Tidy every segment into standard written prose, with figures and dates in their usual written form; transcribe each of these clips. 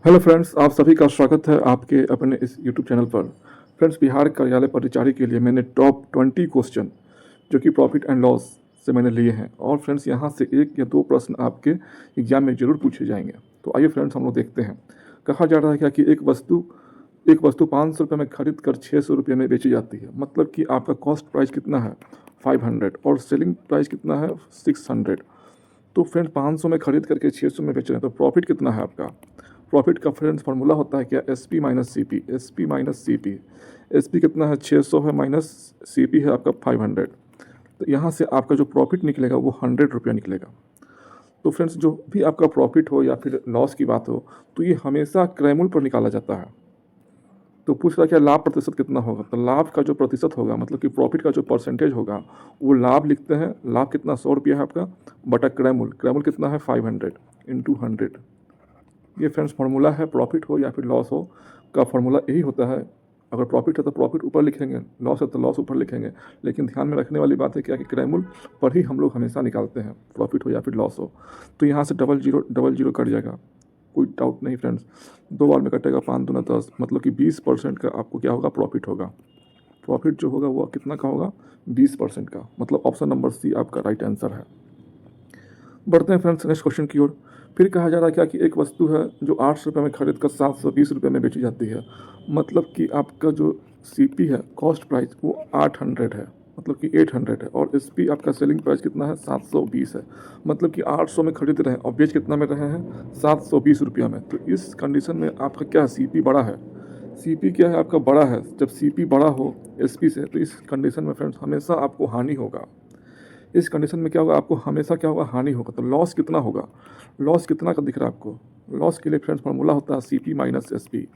Hello friends, आप सभी का स्वागत है आपके अपने इस यूट्यूब चैनल पर। फ्रेंड्स, बिहार कार्यालय परिचारी के लिए मैंने टॉप 20 क्वेश्चन जो कि प्रॉफिट एंड लॉस से मैंने लिए हैं और फ्रेंड्स यहाँ से एक या दो प्रश्न आपके एग्जाम में ज़रूर पूछे जाएंगे। तो आइए फ्रेंड्स, हम लोग देखते हैं। कहा जा रहा है क्या कि एक वस्तु 500 रुपये में खरीद कर 600 रुपये में बेची जाती है। मतलब कि आपका कॉस्ट प्राइस कितना है 500 और सेलिंग प्राइस कितना है 600। तो फ्रेंड्स 500 में खरीद करके 600 में बेच रहे हैं तो प्रॉफिट कितना है आपका। प्रॉफिट का फ्रेंड्स फार्मूला होता है क्या, S P minus C P. S P कितना है 600 है, माइनस सी पी है आपका 500। तो यहाँ से आपका जो प्रॉफिट निकलेगा वो 100 रुपया निकलेगा। तो फ्रेंड्स, जो भी आपका प्रॉफिट हो या फिर लॉस की बात हो तो ये हमेशा क्रैमूल पर निकाला जाता है। तो पूछ रहा है क्या लाभ प्रतिशत कितना होगा। तो लाभ का जो प्रतिशत होगा, मतलब कि प्रॉफिट का जो परसेंटेज होगा, वो लाभ लिखते हैं। लाभ कितना 100 रुपया है आपका, बटा क्रैमूल कितना है 500 इंटू 100। ये फ्रेंड्स फार्मूला है। प्रॉफिट हो या फिर लॉस हो का फार्मूला यही होता है। अगर प्रॉफिट है तो प्रॉफिट ऊपर लिखेंगे, लॉस है तो लॉस ऊपर लिखेंगे। लेकिन ध्यान में रखने वाली बात है क्या कि क्रैमूल पर ही हम लोग हमेशा निकालते हैं, प्रॉफिट हो या फिर लॉस हो। तो यहाँ से डबल जीरो कट जाएगा, कोई डाउट नहीं फ्रेंड्स। 2 बार में कटेगा, 5 दूना 10, मतलब कि 20% का आपको क्या होगा, प्रॉफिट होगा। प्रॉफिट जो होगा वो कितना का होगा, 20% का। मतलब ऑप्शन नंबर सी आपका राइट आंसर है। बढ़ते हैं फ्रेंड्स नेक्स्ट क्वेश्चन की ओर। फिर कहा जा रहा है क्या कि एक वस्तु है जो 800 रुपये में खरीद कर 720 रुपये में बेची जाती है। मतलब कि आपका जो सी पी है, कॉस्ट प्राइस, वो 800 है, मतलब कि 800 है। और एस पी आपका सेलिंग प्राइस कितना है 720 है। मतलब कि 800 में खरीद रहे हैं और बेच कितना में रहे हैं 720 रुपया में। तो इस कंडीशन में आपका क्या सी पी बड़ा है। सी पी क्या है आपका, बड़ा है। जब सी पी बड़ा हो एस पी से तो इस कंडीशन में फ्रेंड्स हमेशा आपको हानि होगा। इस कंडीशन में क्या होगा, आपको हमेशा क्या होगा, हानि होगा। तो लॉस कितना होगा, लॉस कितना का दिख रहा है आपको। लॉस के लिए फ्रेंड्स फार्मूला होता है C P minus S P.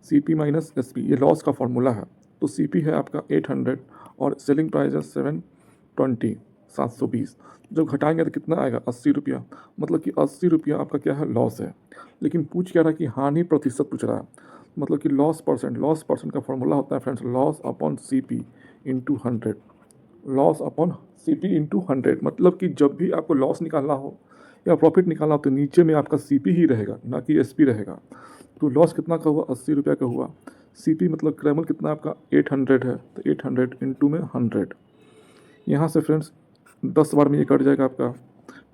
C P minus S P ये लॉस का फार्मूला है। तो सी पी है आपका 800 और सेलिंग प्राइस है 720, 720। जब घटाएंगे तो कितना आएगा 80 रुपया। मतलब कि 80 रुपया आपका क्या है, लॉस है। लेकिन पूछ क्या रहा है कि हानि प्रतिशत पूछ रहा है। मतलब कि लॉस परसेंट का फार्मूला होता है friends loss upon C P into 100। Loss upon C P into 100। मतलब कि जब भी आपको लॉस निकालना हो या प्रॉफिट निकालना हो तो नीचे में आपका सी पी ही रहेगा, ना कि एस पी रहेगा। तो लॉस कितना का हुआ, 80 रुपया का हुआ। सी पी मतलब क्रैमल कितना आपका 800 है, तो 800 इंटू में 100। यहाँ से फ्रेंड्स 10 बार में ये कट जाएगा आपका।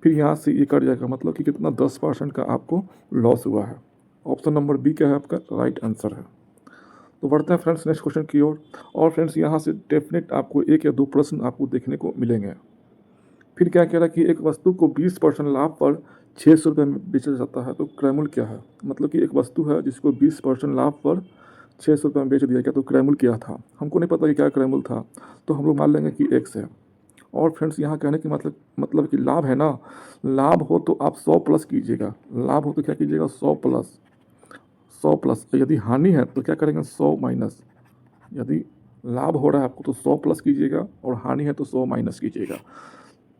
फिर यहाँ से ये कट जाएगा, मतलब कि कितना 10% का आपको लॉस हुआ है। ऑप्शन नंबर बी क्या है आपका राइट आंसर है। तो बढ़ते हैं फ्रेंड्स नेक्स्ट क्वेश्चन की ओर। और फ्रेंड्स यहाँ से डेफिनेट आपको एक या दो प्रश्न आपको देखने को मिलेंगे। फिर क्या कह रहा है कि एक वस्तु को 20% लाभ पर 600 रुपये में बेचा जाता है तो क्रैमूल क्या है। मतलब कि एक वस्तु है जिसको 20% लाभ पर 600 रुपये में बेच दिया गया तो क्रैमूल क्या था। हमको नहीं पता कि क्या क्रैमूल था, तो हम लोग मान लेंगे कि एक्स है। और फ्रेंड्स यहाँ कहने की मतलब कि लाभ है ना, लाभ हो तो आप 100 प्लस कीजिएगा। लाभ हो तो क्या कीजिएगा 100 प्लस। 100 प्लस। यदि हानि है तो क्या करेंगे 100 माइनस। यदि लाभ हो रहा है आपको तो 100 प्लस कीजिएगा और हानि है तो 100 माइनस कीजिएगा।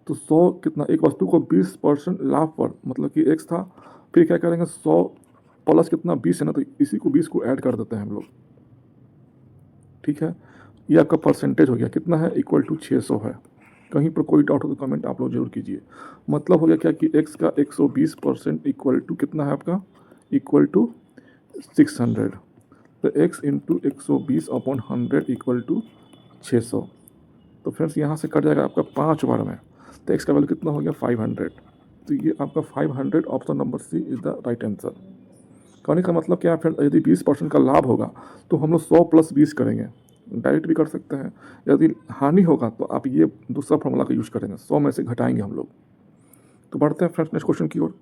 तो 100 कितना, एक वस्तु को 20% लाभ पर, मतलब कि एक्स था। फिर क्या करेंगे 100 प्लस कितना 20 है ना, तो इसी को 20 को ऐड कर देते हैं हम लोग। ठीक है, ये आपका परसेंटेज हो गया, कितना है इक्वल टू 600 है। कहीं पर कोई डाउट हो तो कमेंट आप लोग जरूर कीजिए। मतलब हो गया क्या कि एक्स का 120% इक्वल टू कितना है आपका, इक्वल टू 600। तो x इंटू 120/100 इक्वल टू 600। तो फ्रेंड्स यहाँ से कट जाएगा आपका 5 बार में। तो x का वैल्यू कितना हो गया 500। तो ये आपका 500 option number C is the right answer. कहने का मतलब क्या है फ्रेंड, यदि 20% का लाभ होगा तो हम लोग 100 प्लस 20 करेंगे, डायरेक्ट भी कर सकते हैं। यदि हानि होगा तो आप ये दूसरा फॉर्मूला का यूज़ करेंगे, 100 में से घटाएंगे हम लोग। तो बढ़ते हैं फ्रेंड्स नेक्स्ट क्वेश्चन की ओर।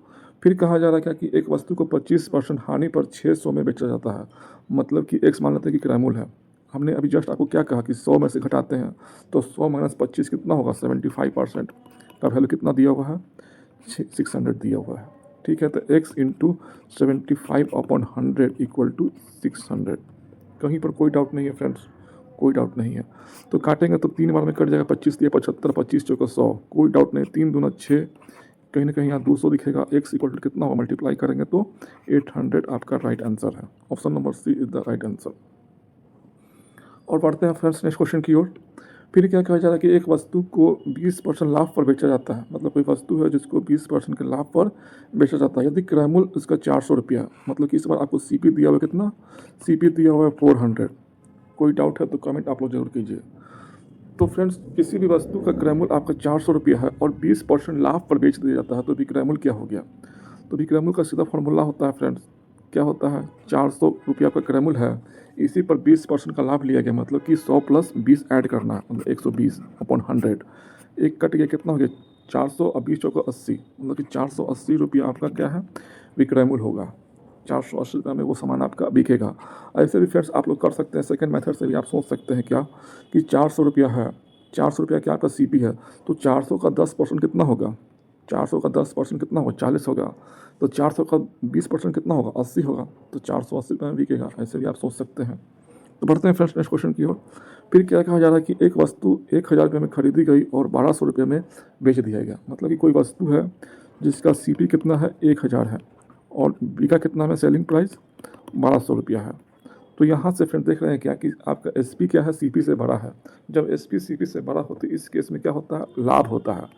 फिर कहा जा रहा है क्या कि एक वस्तु को 25% हानि पर 600 में बेचा जाता है। मतलब कि एक्स मान लेते हैं कि क्रैमूल है। हमने अभी जस्ट आपको क्या कहा कि 100 में से घटाते हैं तो 100 माइनस 25 कितना होगा 75% का वैल्यू कितना दिया हुआ है 600 दिया हुआ है। ठीक है, तो एक्स इंटू 75/100 इक्वल टू 600। कहीं पर कोई डाउट नहीं है फ्रेंड्स, कोई डाउट नहीं है। तो काटेंगे तो 3 बार में कट जाएगा, 25 दिया 75, 25 चौका 100, कोई डाउट नहीं। 3 दूना 6, कहीं ना कहीं यहाँ 200 दिखेगा। एक्स इक्वल टू कितना होगा, मल्टीप्लाई करेंगे तो 800 आपका राइट आंसर है। Option number C is the right answer. और बढ़ते हैं फ्रेंड्स नेक्स्ट क्वेश्चन की ओर। फिर क्या कहा जा रहा है कि एक वस्तु को 20% लाभ पर बेचा जाता है, मतलब कोई वस्तु है जिसको 20% के लाभ पर बेचा जाता है। यदि क्रय मूल्य उसका 400 रुपया, मतलब कि इस बार आपको सीपी दिया हुआ कितना, सीपी दिया हुआ है 400। कोई डाउट है तो कमेंट आप लोग जरूर कीजिए। तो फ्रेंड्स, किसी भी वस्तु का क्रय मूल्य आपका 400 रुपया है और 20% लाभ पर बेच दिया जाता है तो विक्रय मूल्य क्या हो गया। तो विक्रय मूल्य का सीधा फॉर्मूला होता है फ्रेंड्स, क्या होता है, 400 रुपया का क्रय मूल्य है, इसी पर 20% का लाभ लिया गया, मतलब कि 100 प्लस 20 ऐड करना है, मतलब 120 अपॉन 100। एक कट गया, कितना हो गया 400 और 20 चौको 80, मतलब कि 480 रुपया आपका क्या है, विक्रय मूल्य होगा। 480 रुपये में वो सामान आपका बिकेगा। ऐसे भी फ्रेंड्स आप लोग कर सकते हैं, सेकंड मेथड से भी आप सोच सकते हैं क्या कि 400 रुपया है, 400 रुपया क्या आपका सीपी है, तो 400 का 10% कितना होगा, 400 का 10% कितना होगा, 40 होगा। तो 400 का 20% कितना होगा, 80 होगा। तो 480 रुपये में बिकेगा। ऐसे भी आप सोच सकते हैं। तो बढ़ते हैं फ्रेंड्स नेक्स्ट क्वेश्चन की ओर। फिर क्या कहा जा रहा है कि एक वस्तु 1000 रुपये में खरीदी गई और 1200 रुपये में बेच दिया गया, मतलब कि कोई वस्तु है जिसका सीपी कितना है, 1000 है और बिका कितना है, सेलिंग प्राइस 1200 रुपया है। तो यहाँ से फ्रेंड देख रहे हैं क्या कि आपका एसपी क्या है, सीपी से बड़ा है। जब एसपी सीपी से बड़ा होती है इस केस में क्या होता है, लाभ होता है।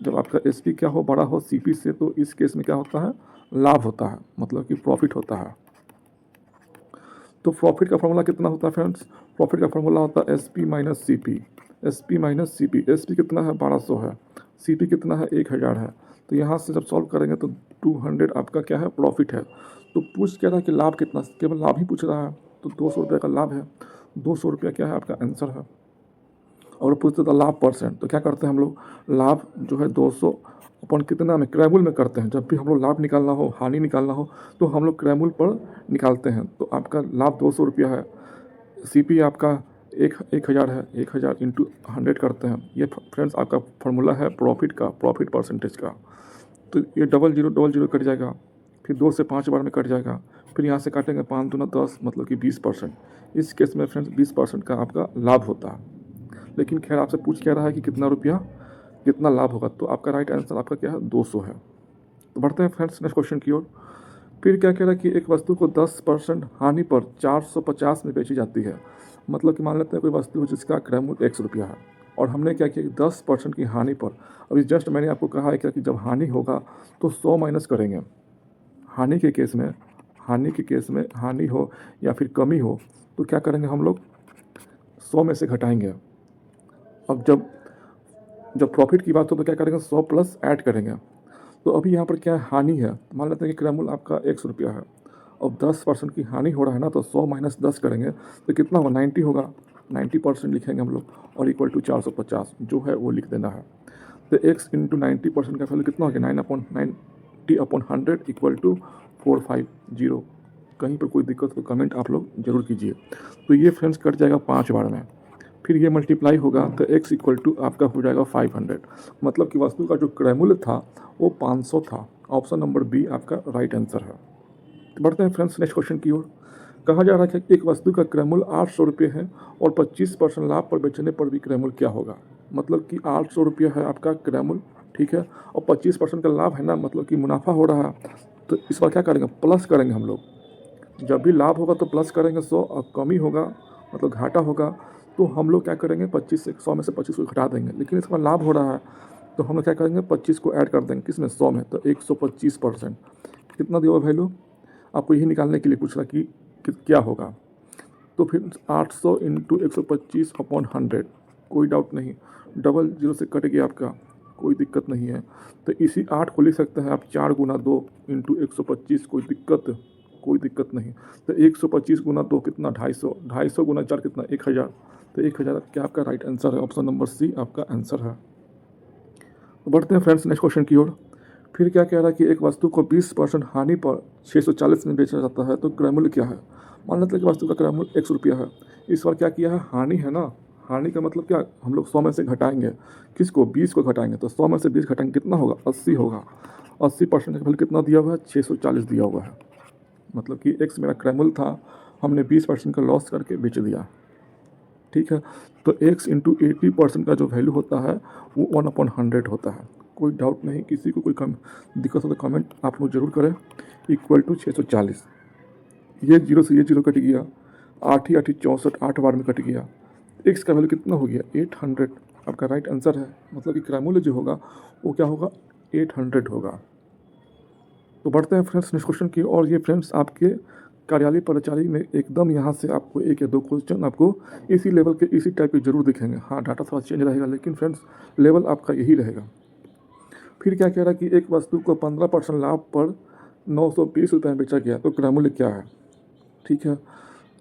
जब आपका एसपी क्या हो, बड़ा हो सीपी से, तो इस केस में क्या होता है, लाभ होता है, मतलब कि प्रॉफिट होता है। तो प्रॉफिट का फॉर्मूला कितना होता है फ्रेंड्स, प्रॉफिट का फॉर्मूला होता है SP minus CP. SP minus CP, SP कितना है 1200 है, सीपी कितना है 1000 है। तो यहाँ से जब सॉल्व करेंगे तो 200 आपका क्या है, प्रॉफिट है। तो पूछ क्या रहा है कि लाभ कितना, केवल लाभ ही पूछ रहा है, तो 200 रुपये का लाभ है, 200 रुपया क्या है आपका आंसर है। और पूछते था लाभ परसेंट, तो क्या करते हैं हम लोग, लाभ जो है 200 अपन कितना में, क्रय मूल्य में करते हैं। जब भी हम लोग लाभ निकालना हो, हानि निकालना हो, तो हम लोग क्रय मूल्य पर निकालते हैं। तो आपका लाभ 200 रुपया है, सीपी आपका 1000 है, 1000 इंटू 100 करते हैं। ये फ्रेंड्स आपका फार्मूला है प्रॉफिट का, प्रॉफिट परसेंटेज का। तो ये डबल जीरो कट जाएगा, फिर 2 से 5 बार में कट जाएगा, फिर यहाँ से काटेंगे 5 दूना 10, मतलब कि 20%। इस केस में फ्रेंड्स 20% का आपका लाभ होता है। लेकिन खैर आपसे पूछ क्या रहा है कि कितना रुपया कितना लाभ होगा, तो आपका राइट आंसर आपका क्या है, 200 है। तो बढ़ते हैं फ्रेंड्स नेक्स्ट क्वेश्चन की ओर। फिर क्या कह रहा है कि एक वस्तु को 10% हानि पर 450 में बेची जाती है, मतलब कि मान लेते हैं कोई वस्तु है जिसका क्रय मूल्य 100 रुपया है और हमने क्या किया कि 10% की हानि पर, अभी जस्ट मैंने आपको कहा है क्या कि जब हानि होगा तो 100 माइनस करेंगे। हानि के केस में, हानि हो या फिर कमी हो तो क्या करेंगे हम लोग, 100 में से घटाएंगे। अब जब प्रॉफिट की बात हो तो क्या करेंगे, 100 प्लस ऐड करेंगे। तो अभी यहाँ पर क्या हानि है, मान लेते हैं कि क्रय मूल्य आपका 100 रुपया है, अब 10% की हानि हो रहा है ना, तो 100 माइनस 10 करेंगे तो कितना होगा, 90 होगा। 90% लिखेंगे हम लोग और इक्वल टू 450 जो है वो लिख देना है। तो x इंटू 90% का वैल्यू कितना हो गया, 9/90/100 इक्वल टू 450। कहीं पर कोई दिक्कत तो कमेंट आप लोग जरूर कीजिए। तो ये फ्रेंड्स कट जाएगा 5 बार में, फिर ये मल्टीप्लाई होगा तो x इक्वल टू आपका हो जाएगा 500, मतलब कि वस्तु का जो क्रय मूल्य था वो 500 था। ऑप्शन नंबर बी आपका राइट आंसर है। तो बढ़ते हैं फ्रेंड्स नेक्स्ट क्वेश्चन की ओर। कहा जा रहा है कि एक वस्तु का क्रय मूल्य 800 रुपये है और 25% लाभ पर बेचने पर भी क्रय मूल्य क्या होगा, मतलब कि 800 रुपये है आपका क्रय मूल्य, ठीक है, और 25% का लाभ है ना, मतलब कि मुनाफा हो रहा है। तो इस बार क्या करेंगे, प्लस करेंगे हम लोग। जब भी लाभ होगा तो प्लस करेंगे 100, और कमी होगा मतलब घाटा होगा तो हम लोग क्या करेंगे, 25 से 100 में से 25 को घटा देंगे। लेकिन इसका लाभ हो रहा है तो हम लोग क्या करेंगे, 25 को ऐड कर देंगे किसमें, 100 में, तो 125%। कितना दिया वैल्यू, आपको यही निकालने के लिए पूछ रहा कि क्या होगा। तो फिर 800 इंटू 125 अपॉन 100, कोई डाउट नहीं, डबल जीरो से कट गया आपका, कोई दिक्कत नहीं है। तो इसी 8 को लिख सकते हैं आप 4 गुना 2 इंटू 125, कोई दिक्कत नहीं। तो 125 गुना 2 कितना, 250, 250 गुना 4 कितना, 1000। तो 1000 क्या आपका राइट आंसर है, ऑप्शन नंबर सी आपका आंसर है। तो बढ़ते हैं फ्रेंड्स नेक्स्ट क्वेश्चन की ओर। फिर क्या कह रहा है कि एक वस्तु को 20% हानि पर 640 में बेचा जाता है तो क्रय मूल्य क्या है। मान लेते हैं कि वस्तु का क्रय मूल्य 100 रुपया है, इस बार क्या किया है, हानि है ना, हानि का मतलब क्या, हम लोग 100 में से घटाएंगे, किसको, 20 को घटाएंगे, तो 100 में से 20 घटाएंगे कितना होगा, 80 होगा। 80% का वैल्यू कितना दिया हुआ है, 640 दिया हुआ है, मतलब कि एक्स मेरा क्रय मूल्य था, हमने 20% का लॉस करके बेच दिया, ठीक है। तो x इंटू 80% का जो वैल्यू होता है वो 1/100 होता है। कोई डाउट नहीं, किसी को कोई दिक्कत हो तो कमेंट आप लोग जरूर करें। इक्वल टू 640, ये जीरो से ये जीरो कट गया, 8 ही 8 64, 8 बार में कट गया, एक्स का वैल्यू कितना हो गया 800, आपका राइट आंसर है। मतलब कि क्रय मूल्य जो होगा वो क्या होगा 800 होगा। तो बढ़ते हैं फ्रेंड्स नेक्स्ट क्वेश्चन की। और ये फ्रेंड्स आपके कार्यालय परिचारी में एकदम यहाँ से आपको एक या दो क्वेश्चन आपको इसी लेवल के इसी टाइप के जरूर दिखेंगे। हाँ, डाटा थोड़ा चेंज रहेगा लेकिन फ्रेंड्स लेवल आपका यही रहेगा। फिर क्या कह रहा है कि एक वस्तु को 15% लाभ पर 920 रुपये में बेचा गया तो क्रय मूल्य क्या है। ठीक है,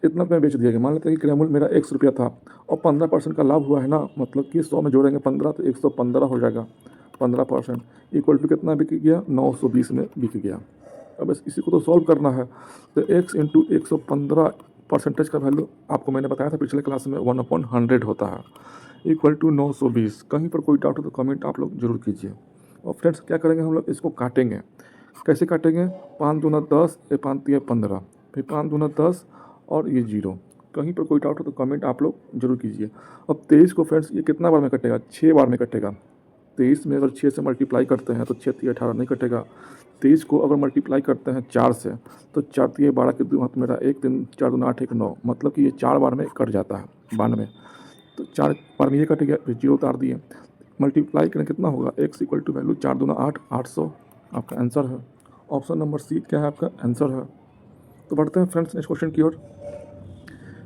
इतना रुपये बेच दिया गया। मान लेते हैं कि क्रय मूल्य मेरा 100 रुपया था और 15% का लाभ हुआ है ना, मतलब कि 100 में जोड़ेंगे 15 तो 115 हो जाएगा। 15% इक्वल टू कितना बिक गया 920 में बिक गया। अब बस इसी को तो सॉल्व करना है। तो x इंटू 115 परसेंटेज का वैल्यू आपको मैंने बताया था पिछले क्लास में 1/100 होता है, इक्वल टू 920। कहीं पर कोई डाउट हो तो कमेंट आप लोग जरूर कीजिए। और फ्रेंड्स क्या करेंगे हम लोग इसको काटेंगे। कैसे काटेंगे, 5 दूना 10, 5 तिया 15, फिर 5 दूना 10 और ये 0। कहीं पर कोई डाउट हो तो कमेंट आप लोग जरूर कीजिए। अब 23 को फ्रेंड्स ये कितना बार में कटेगा, 6 बार में कटेगा। 23 में अगर 6 से मल्टीप्लाई करते हैं तो 6 तिया 18 नहीं कटेगा। 23 को अगर मल्टीप्लाई करते हैं 4 से तो 4 तिया 12 के दो हाथ मेरा 1 3 4 दूना 8 1 9, मतलब कि ये 4 बार में कट जाता है 92। तो 4 बार में ये कट गया, फिर 0 उतार दिए, मल्टीप्लाई करें कितना होगा x इक्वल टू वैल्यू 4 दूना 8, 800 आपका आंसर है। ऑप्शन नंबर सी क्या है आपका आंसर है। तो बढ़ते हैं फ्रेंड्स नेक्स्ट क्वेश्चन की ओर।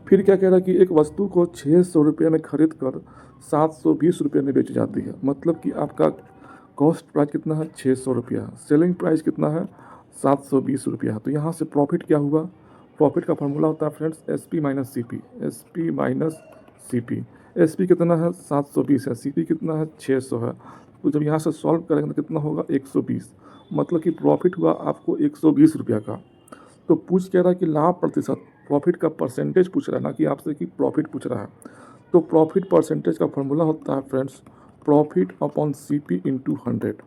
फिर क्या कह रहा है कि एक वस्तु को 600 रुपये में खरीद कर 720 रुपये में बेची जाती है। मतलब कि आपका कॉस्ट प्राइस कितना है 600 रुपया, सेलिंग प्राइस कितना है 720 रुपया। तो यहाँ से प्रॉफिट क्या हुआ, प्रॉफिट का फॉर्मूला होता है friends S P minus C P. S P minus C P, S P कितना है 720 है, सी पी कितना है 600 है। तो जब यहाँ से सॉल्व करेंगे तो कितना होगा 120, मतलब कि प्रॉफिट हुआ आपको 120 रुपया का। तो पूछ कह रहा है कि लाभ प्रतिशत, प्रॉफिट का परसेंटेज पूछ रहा है ना कि आपसे कि प्रॉफिट पूछ रहा है। तो प्रॉफिट परसेंटेज का फॉर्मूला होता है friends profit upon C P into 100।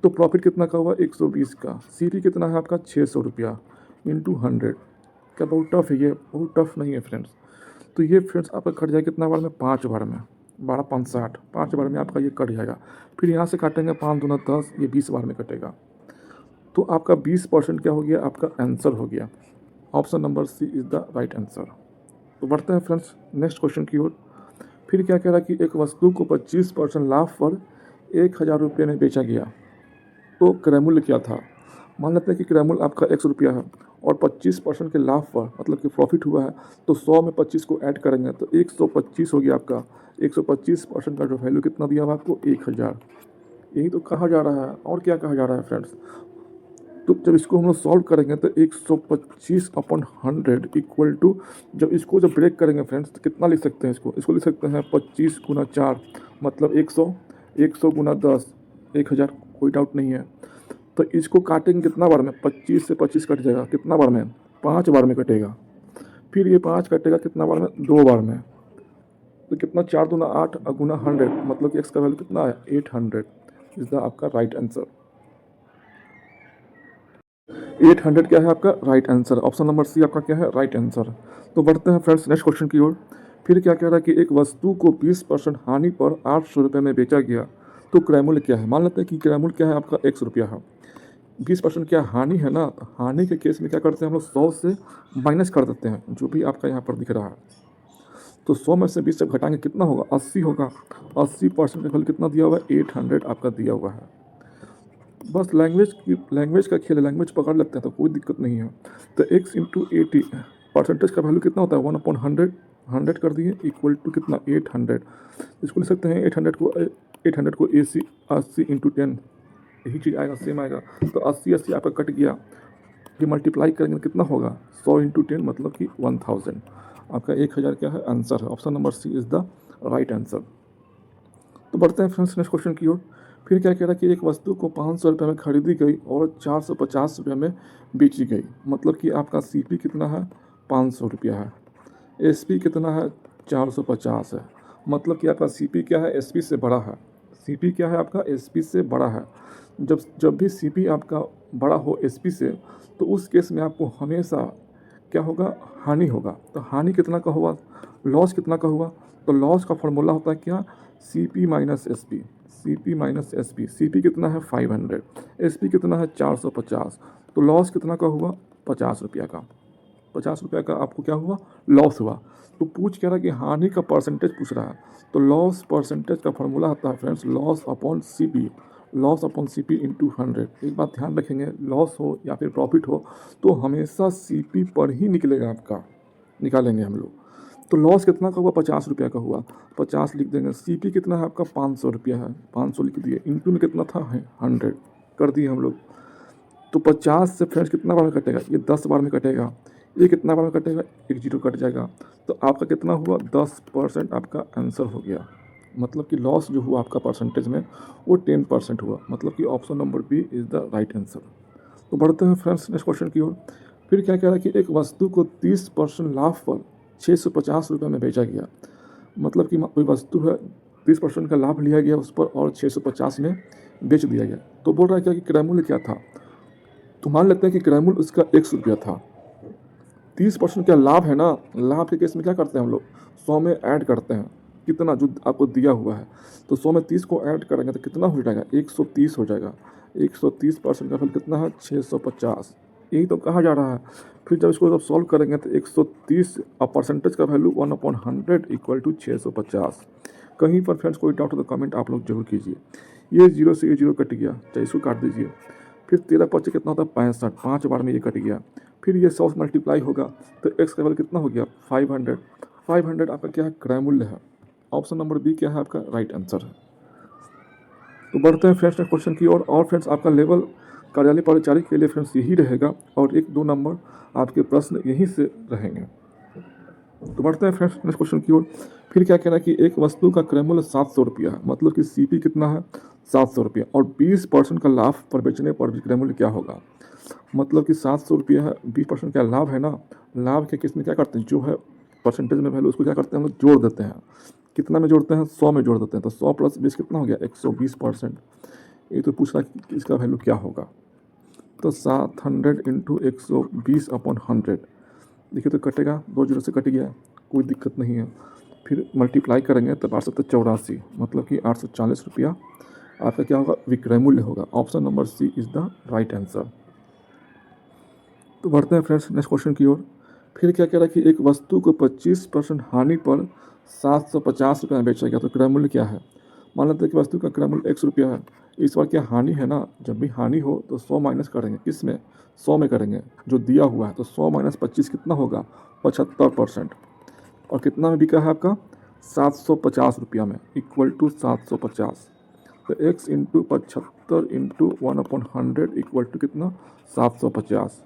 तो प्रॉफिट कितना का हुआ 120 का, सी पी कितना है आपका 600 रुपया इंटू 100। क्या बहुत टफ है ये, बहुत टफ नहीं है फ्रेंड्स। तो ये फ्रेंड्स आपका कट जाएगा कितना बार में, 5 बार में, 12 5 60, 5 बार में आपका ये कट जाएगा। फिर यहाँ से काटेंगे 5 दूना 10, ये 20 बार में कटेगा। तो आपका 20% क्या हो गया, आपका आंसर हो गया। Option number C is the right answer. तो बढ़ते हैं फ्रेंड्स नेक्स्ट क्वेश्चन की ओर। फिर क्या कह रहा है कि एक वस्तु को 25% लाभ पर 1000 रुपये में बेचा गया तो क्रय मूल्य क्या था। मान लेते हैं कि क्रय मूल्य आपका 100 रुपया है और 25% के लाभ पर मतलब कि प्रॉफिट हुआ है तो 100 में 25 को ऐड करेंगे तो 125 हो गया आपका। 125% का जो वैल्यू कितना दिया हुआ आपको 1000। यही तो कहा जा रहा है, और क्या कहा जा रहा है फ्रेंड्स। तो जब इसको हम लोग सॉल्व करेंगे तो 125 अपॉन 100 इक्वल टू, जब इसको जब ब्रेक करेंगे फ्रेंड्स तो कितना लिख सकते हैं, इसको लिख सकते हैं 25 गुना 4 मतलब 100, 100 गुना 10 1000, कोई डाउट नहीं है। तो इसको काटेंगे कितना बार में, 25 से 25 कट जाएगा कितना बार में, 5 बार में कटेगा। फिर ये 5 कटेगा कितना बार में, 2 बार में। तो कितना 4 दूना 8 गुना 100, मतलब कि एक्स का वैल्यू कितना है 800 इज द आपका राइट आंसर। 800 क्या है आपका right answer. Option number C आपका क्या है राइट आंसर। तो बढ़ते हैं फ्रेंड्स नेक्स्ट क्वेश्चन की ओर। फिर क्या कह रहा है कि एक वस्तु को 20% हानि पर 800 रुपये में बेचा गया तो क्रय मूल्य क्या है। मान लेते हैं कि क्रय मूल्य क्या है आपका 100 रुपया है, 20% क्या हानि है ना, तो हानि के केस में क्या करते हैं हम लोग 100 से माइनस कर देते हैं जो भी आपका यहाँ पर दिख रहा है। तो 100 में से 20 जब घटाएंगे कितना होगा 80 होगा। 80% का वैल्यू कितना दिया हुआ है 800 आपका दिया हुआ है। बस लैंग्वेज का खेल है, लैंग्वेज पकड़ लेते हैं तो कोई दिक्कत नहीं है। तो x इंटू 80, परसेंटेज का वैल्यू कितना होता है 1/100, 100 कर दिए इक्वल टू कितना 800। इसको लिख सकते हैं 800 को 80 इंटू 10, यही चीज़ आएगा सेम आएगा। तो 80 आपका कट गया, ये मल्टीप्लाई करेंगे तो कितना होगा 100 इंटू 10 मतलब कि 1000। आपका 1000 क्या है आंसर है। Option number C is the right answer. तो बढ़ते हैं फ्रेंड्स नेक्स्ट क्वेश्चन की ओर। फिर क्या कह रहा है कि एक वस्तु को 500 रुपये में खरीदी गई और 450 रुपये में बेची गई, मतलब कि आपका सी पी कितना है 500 रुपया है, एस पी कितना है 450 है, मतलब कि आपका सी पी क्या है एस पी से बड़ा है। सी पी क्या है आपका एस पी से बड़ा है। जब भी सी पी आपका बड़ा हो एस पी से तो उस केस में आपको हमेशा क्या होगा हानि होगा। तो हानि कितना का हुआ, लॉस कितना का हुआ। तो लॉस का फॉर्मूला होता है क्या C P minus S P, C P minus S P. C P कितना है 500, एस पी कितना है 450, तो लॉस कितना का हुआ 50 रुपया का। ₹50 का आपको क्या हुआ, लॉस हुआ। तो पूछ क्या रहा कि हानि का परसेंटेज पूछ रहा है। तो लॉस परसेंटेज का फॉर्मूला होता है friends loss upon CP, loss upon CP into 100। एक बात ध्यान रखेंगे, लॉस हो या फिर प्रॉफिट हो तो हमेशा सीपी पर ही निकलेगा आपका, निकालेंगे हम लोग। तो लॉस कितना का हुआ, ₹50 का हुआ, 50 लिख देंगे। सीपी कितना है आपका, ₹500 है, 500 लिख दिए। इंटू में कितना था, 100 कर दिए हम लोग। तो 50 से फ्रेंड्स कितना बार में कटेगा, ये 10 बार में कटेगा। ये कितना बार में कटेगा, एक जीरो कट जाएगा। तो आपका कितना हुआ, 10% आपका आंसर हो गया। मतलब कि लॉस जो हुआ आपका परसेंटेज में वो 10% हुआ। मतलब कि option number B is the right answer. तो बढ़ते हैं फ्रेंड्स नेक्स्ट क्वेश्चन की ओर। फिर क्या कह रहा है कि एक वस्तु को 30% लाभ पर ₹650 में बेचा गया। मतलब कि कोई वस्तु है, 30% का लाभ लिया गया उस पर और 650 में बेच दिया गया। तो बोल रहा है क्या कि क्रय मूल्य क्या था। तो मान लेते हैं कि क्रय मूल्य उसका ₹100 था। 30% क्या लाभ है ना, लाभ के केस में क्या करते हैं हम लोग, 100 में ऐड करते हैं कितना जो आपको दिया हुआ है। तो 100 में 30 को ऐड करेंगे तो कितना हो जाएगा, 130 हो जाएगा। 130% का फल कितना है, 650। यही तो कहा जा रहा है। फिर जब इसको जब सॉल्व करेंगे तो 130 और परसेंटेज का वैल्यू 1/100 इक्वल टू 650। कहीं पर फ्रेंड्स कोई डाउट हो तो कमेंट आप लोग जरूर कीजिए। ये जीरो से ये जीरो कट गया, चाहे इसको काट दीजिए। फिर 13×5 कितना होता है, 65, 5 बार में ये कट गया। फिर ये 100 से मल्टीप्लाई होगा तो एक्स का वैल्यू कितना हो गया, 500। 500 आपका क्या है, क्रय मूल्य है। ऑप्शन नंबर बी क्या है आपका राइट आंसर है। तो बढ़ते हैं फ्रेंड्स नेक्स्ट क्वेश्चन की ओर। और फ्रेंड्स आपका लेवल कार्यालय परिचारी के लिए फ्रेंड्स यही रहेगा और 1-2 नंबर आपके प्रश्न यहीं से रहेंगे। तो बढ़ते हैं फ्रेंड्स नेक्स्ट क्वेश्चन की ओर। फिर क्या कहना है कि एक वस्तु का क्रय मूल्य ₹700 है। मतलब कि सीपी कितना है, ₹700 और 20% का लाभ पर बेचने पर क्रय मूल्य क्या होगा। मतलब कि ₹700 है, 20% का लाभ है ना। लाभ के केस में क्या करते हैं, जो है परसेंटेज में वैल्यू उसको क्या करते हैं हम लोग, जोड़ देते हैं। कितना में जोड़ते हैं, 100 में जोड़ देते हैं। तो 100 + 20 कितना हो गया, 120%। ये तो पूछ रहा है कि इसका वैल्यू क्या होगा। तो 700 इंटू 120/100, देखिए तो कटेगा, 2 जीरो से कट गया, कोई दिक्कत नहीं है। फिर मल्टीप्लाई करेंगे तो 884, मतलब कि ₹840 आपका क्या होगा, विक्रय मूल्य होगा। Option number C is the right answer. तो बढ़ते हैं फ्रेंड्स नेक्स्ट क्वेश्चन की ओर। फिर क्या कह रहा है कि एक वस्तु को 25% हानि पर ₹750 में बेचा गया। तो क्रय मूल्य क्या है। मान लेते हैं कि वस्तु का क्रय मूल्य ₹100 है। इस बार क्या हानि है ना, जब भी हानि हो तो 100 माइनस करेंगे, किस में, 100 में करेंगे जो दिया हुआ है। तो 100 - 25 कितना होगा, 75%। और कितना में बिका है आपका, ₹750 में, इक्वल टू 750। तो x into 75 into 1/100 equal to कितना, 750।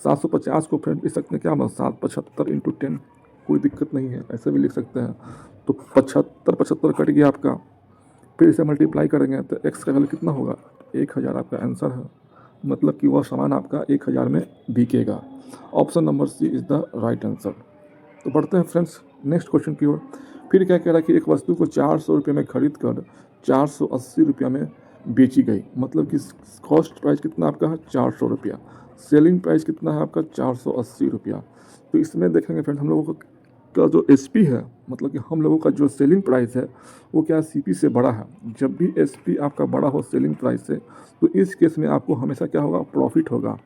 750 को फ्रेंड लिख सकते हैं क्या हम, 775 इंटू 10, कोई दिक्कत नहीं है, ऐसे भी लिख सकते हैं। तो 75 कट गया आपका। फिर इसे मल्टीप्लाई करेंगे तो x का वैल्यू कितना होगा, 1000 आपका आंसर है। मतलब कि वह सामान आपका 1000 में बिकेगा। Option number C is the right answer. तो बढ़ते हैं फ्रेंड्स नेक्स्ट क्वेश्चन की ओर। फिर क्या कह रहा है कि एक वस्तु को ₹400 में खरीद कर ₹480 में बेची गई। मतलब कि कॉस्ट प्राइस कितना आपका है, ₹400। सेलिंग प्राइस कितना है आपका, ₹480। तो इसमें देखेंगे फ्रेंड हम लोगों का जो एसपी है, मतलब कि हम लोगों का जो सेलिंग प्राइस है वो क्या सीपी से बड़ा है। जब भी एसपी आपका बड़ा हो सेलिंग प्राइस से तो इस केस में आपको हमेशा क्या होगा, प्रॉफिट होगा।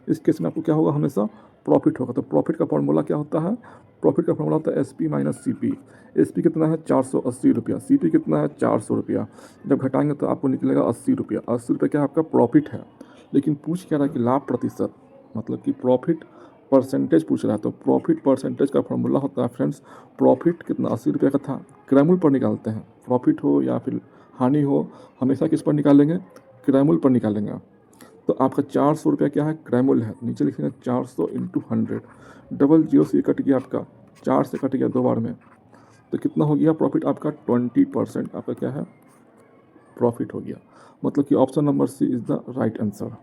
इस केस में आपको क्या होगा, हमेशा प्रॉफिट होगा। तो प्रॉफिट का फॉर्मूला क्या होता है, प्रॉफिट का फॉर्मूला होता है एसपी माइनस सीपी। एसपी कितना है, ₹480, सीपी कितना है, ₹400। जब घटाएंगे तो आपको निकलेगा ₹80। ₹80 क्या आपका प्रॉफिट है। लेकिन पूछ क्या रहा है कि लाभ प्रतिशत, मतलब कि प्रॉफिट परसेंटेज पूछ रहा है। तो प्रॉफिट परसेंटेज का फॉर्मूला होता है फ्रेंड्स, प्रॉफिट कितना ₹80 का था, क्रय मूल्य पर निकालते हैं। प्रॉफिट हो या फिर हानि हो, हमेशा किस पर निकालेंगे, क्रय मूल्य पर निकालेंगे। तो आपका ₹400 क्या है, क्रय मूल्य है। नीचे लिखेंगे 400 इंटू 100, डबल जीरो से कट गया आपका, 4 से कट गया 2 बार में। तो कितना हो गया प्रॉफिट आपका, 20% आपका क्या है, प्रॉफिट हो गया। मतलब कि option number C is the right answer.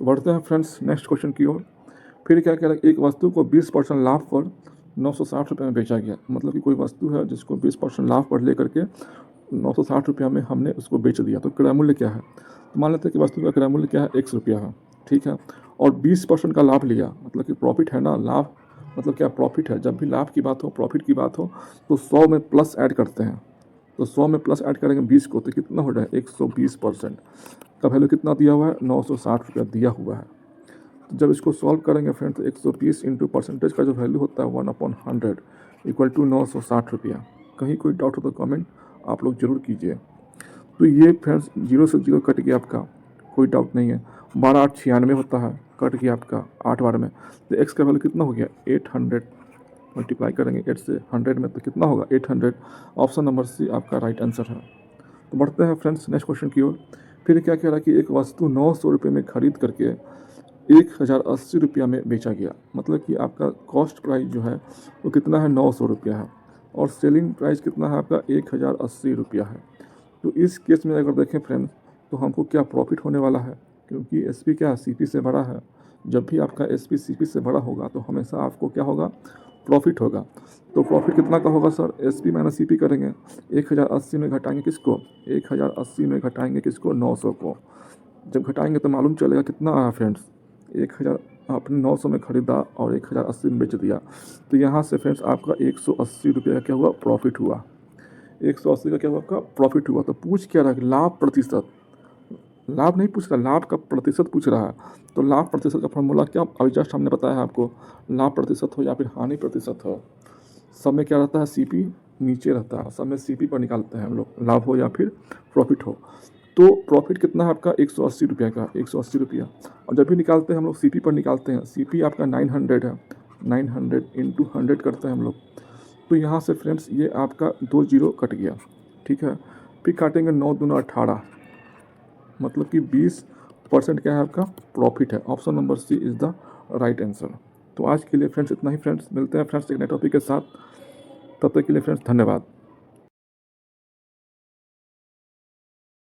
बढ़ते हैं फ्रेंड्स नेक्स्ट क्वेश्चन की ओर। फिर क्या कह रहा है, एक वस्तु को 20% लाभ पर ₹960 में बेचा गया। मतलब कि कोई वस्तु है जिसको 20% लाभ पर लेकर के ₹960 में हमने उसको बेच दिया। तो क्रय मूल्य क्या है। तो मान लेते हैं कि वस्तु का क्रय मूल्य क्या है, ₹100 है, ठीक है। और 20% का लाभ लिया, मतलब कि प्रॉफिट है ना, लाभ मतलब क्या, प्रॉफिट है। जब भी लाभ की बात हो, प्रॉफिट की बात हो तो 100 में प्लस ऐड करते हैं। तो 100 में प्लस ऐड करेंगे 20 को, तो कितना हो जाए, 120%। का वैल्यू कितना दिया हुआ है, ₹960 दिया हुआ है। तो जब इसको सॉल्व करेंगे फ्रेंड्स, 120 इंटू परसेंटेज का जो वैल्यू होता है 1/100 इक्वल टू 960 रुपया। कहीं कोई डाउट हो तो कमेंट आप लोग ज़रूर कीजिए। तो ये फ्रेंड्स 0 से 0 कट गया आपका, कोई डाउट नहीं है। 12×8 96 होता है, कट गया आपका 8 बार में। तो एक्स का वैल्यू कितना हो गया 800, मल्टीप्लाई करेंगे 8 से 100 में तो कितना होगा 800। ऑप्शन नंबर सी आपका राइट आंसर है। तो बढ़ते हैं फ्रेंड्स नेक्स्ट क्वेश्चन की ओर। फिर क्या कह रहा है कि एक वस्तु 900 रुपये में खरीद करके 1080 रुपया में बेचा गया। मतलब कि आपका कॉस्ट प्राइस जो है वो कितना है 900 रुपया है और सेलिंग प्राइस कितना है आपका 1080 रुपया है। तो इस केस में अगर देखें फ्रेंड्स तो हमको क्या प्रॉफिट होने वाला है, क्योंकि एसपी क्या सीपी से बड़ा है। जब भी आपका एसपी सीपी से बड़ा होगा तो हमेशा आपको क्या होगा प्रॉफिट होगा। तो प्रॉफिट कितना का होगा सर, एसपी माइनस सीपी करेंगे। 1080 में घटाएंगे किसको, 1080 में घटाएंगे किसको 900 को। जब घटाएंगे तो मालूम चलेगा कितना आया फ्रेंड्स, 1000 आपने 900 में ख़रीदा और 1080 में बेच दिया। तो यहाँ से फ्रेंड्स आपका 180 रुपये का क्या हुआ प्रॉफिट हुआ, 180 का क्या हुआ आपका प्रॉफिट हुआ। तो पूछ क्या रहा है लाभ प्रतिशत, लाभ नहीं पूछ रहा, लाभ का प्रतिशत पूछ रहा है। तो लाभ प्रतिशत का फॉर्मूला क्या अभी जस्ट हमने बताया है आपको, लाभ प्रतिशत हो या फिर हानि प्रतिशत हो, सब में क्या रहता है सीपी नीचे रहता है, सब में सीपी पर निकालते हैं हम लोग, लाभ हो या फिर प्रॉफिट हो। तो प्रॉफिट कितना है आपका 180 रुपये का, 180 रुपया। और जब भी निकालते हैं हम लोग सीपी पर निकालते हैं, सीपी आपका 900 है, 900 इंटू 100 करते हैं हम लोग। तो यहाँ से फ्रेंड्स ये आपका 2 जीरो कट गया, ठीक है। फिर काटेंगे 9 दूना 18, मतलब कि 20% क्या है आपका प्रॉफिट है। Option number C is the right answer. तो आज के लिए फ्रेंड्स इतना ही फ्रेंड्स, मिलते हैं फ्रेंड्स एक नए टॉपिक के साथ। तब तक के लिए फ्रेंड्स धन्यवाद।